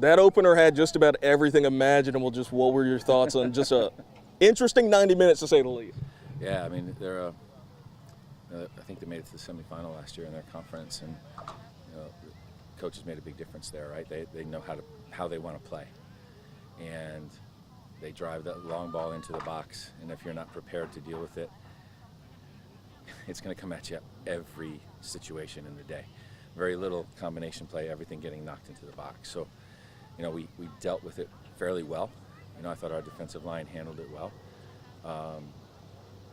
That opener had just about everything imaginable. Just what were your thoughts on just a interesting 90 minutes to say the least? Yeah, I mean, I think they made it to the semifinal last year in their conference, and the coaches made a big difference there, right? They know how they want to play, and they drive that long ball into the box, and if you're not prepared to deal with it, it's going to come at you every situation in the day. Very little combination play, everything getting knocked into the box. So, we dealt with it fairly well. I thought our defensive line handled it well.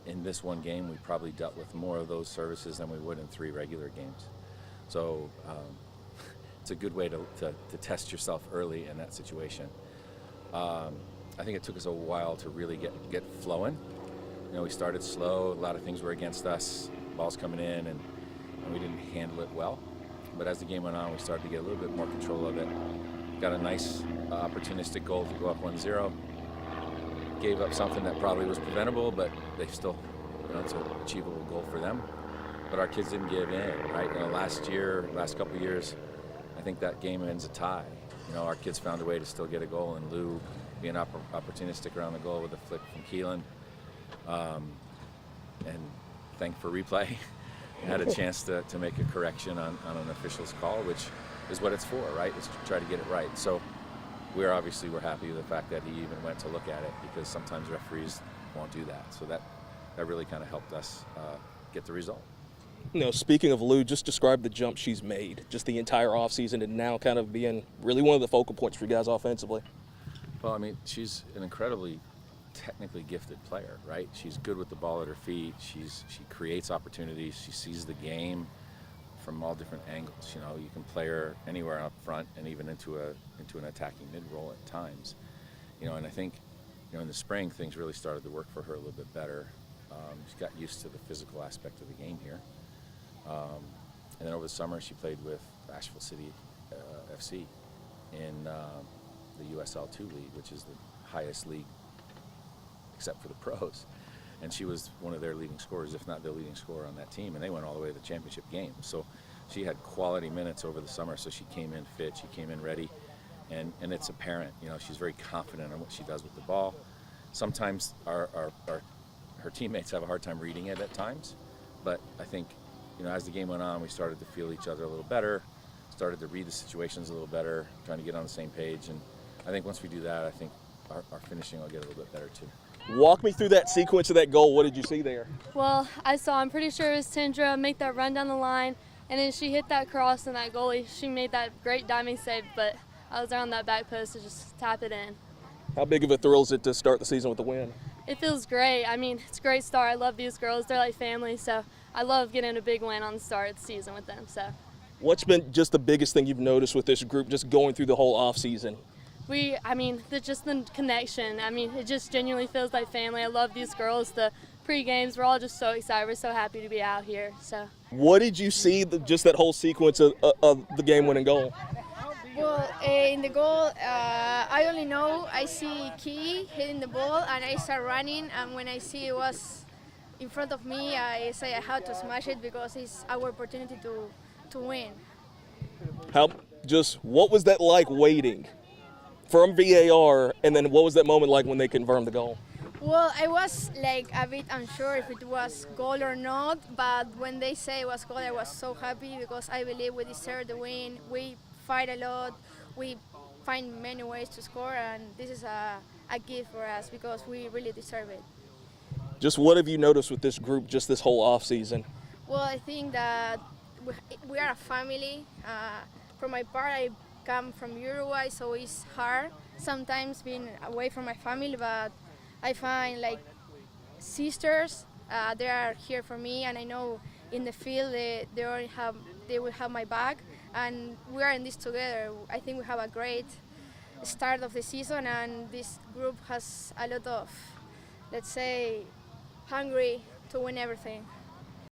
In this one game, we probably dealt with more of those services than we would in 3 regular games. So it's a good way to test yourself early in that situation. I think it took us a while to really get flowing. We started slow. A lot of things were against us. Balls coming in, and we didn't handle it well. But as the game went on, we started to get a little bit more control of it. Got a nice opportunistic goal to go up 1-0. Gave up something that probably was preventable, but they still, it's an achievable goal for them. But our kids didn't give in, right? Last couple of years, I think that game ends a tie. Our kids found a way to still get a goal, and Lou being opportunistic around the goal with a flick from Keelan. And thank for replay. Had a chance to make a correction on an official's call, which is what it's for, right? It's to try to get it right. So we're happy with the fact that he even went to look at it, because sometimes referees won't do that. So that really kind of helped us get the result. Speaking of Lou, just describe the jump she's made, just the entire offseason, and now kind of being really one of the focal points for you guys offensively. Well, I mean, she's an incredibly technically gifted player, right? She's good with the ball at her feet. She creates opportunities. She sees the game from all different angles. You can play her anywhere up front and even into an attacking mid-roll at times. And I think, in the spring, things really started to work for her a little bit better. She got used to the physical aspect of the game here. And then over the summer, she played with Asheville City FC in the USL2 league, which is the highest league except for the pros. And she was one of their leading scorers, if not their leading scorer on that team, and they went all the way to the championship game. So she had quality minutes over the summer, so she came in fit, she came in ready, and it's apparent. She's very confident in what she does with the ball. Sometimes her teammates have a hard time reading it at times, but I think, as the game went on, we started to feel each other a little better, started to read the situations a little better, trying to get on the same page, and I think once we do that, I think our finishing will get a little bit better too. Walk me through that sequence of that goal. What did you see there? Well, I'm pretty sure it was Tindra make that run down the line, and then she hit that cross, and that goalie, she made that great diving save, but I was there on that back post to just tap it in. How big of a thrill is it to start the season with a win? It feels great. I mean, it's a great start. I love these girls. They're like family, so I love getting a big win on the start of the season with them. So, what's been just the biggest thing you've noticed with this group just going through the whole off season? Just the connection. It just genuinely feels like family. I love these girls. The pre-games, we're all just so excited. We're so happy to be out here. So, what did you see, just that whole sequence of the game-winning goal? Well, in the goal, I only know I see Key hitting the ball, and I start running, and when I see it was in front of me, I say I have to smash it because it's our opportunity to win. What was that like waiting from VAR, and then what was that moment like when they confirmed the goal? Well, I was like a bit unsure if it was goal or not, but when they say it was goal, I was so happy because I believe we deserve the win. We fight a lot, we find many ways to score, and this is a gift for us because we really deserve it. Just what have you noticed with this group just this whole off season? Well, I think that we are a family. For my part, I come from Uruguay, so it's hard sometimes being away from my family, but I find like sisters, they are here for me, and I know in the field they will have my back, and we are in this together. I think we have a great start of the season, and this group has a lot of, let's say, hungry to win everything.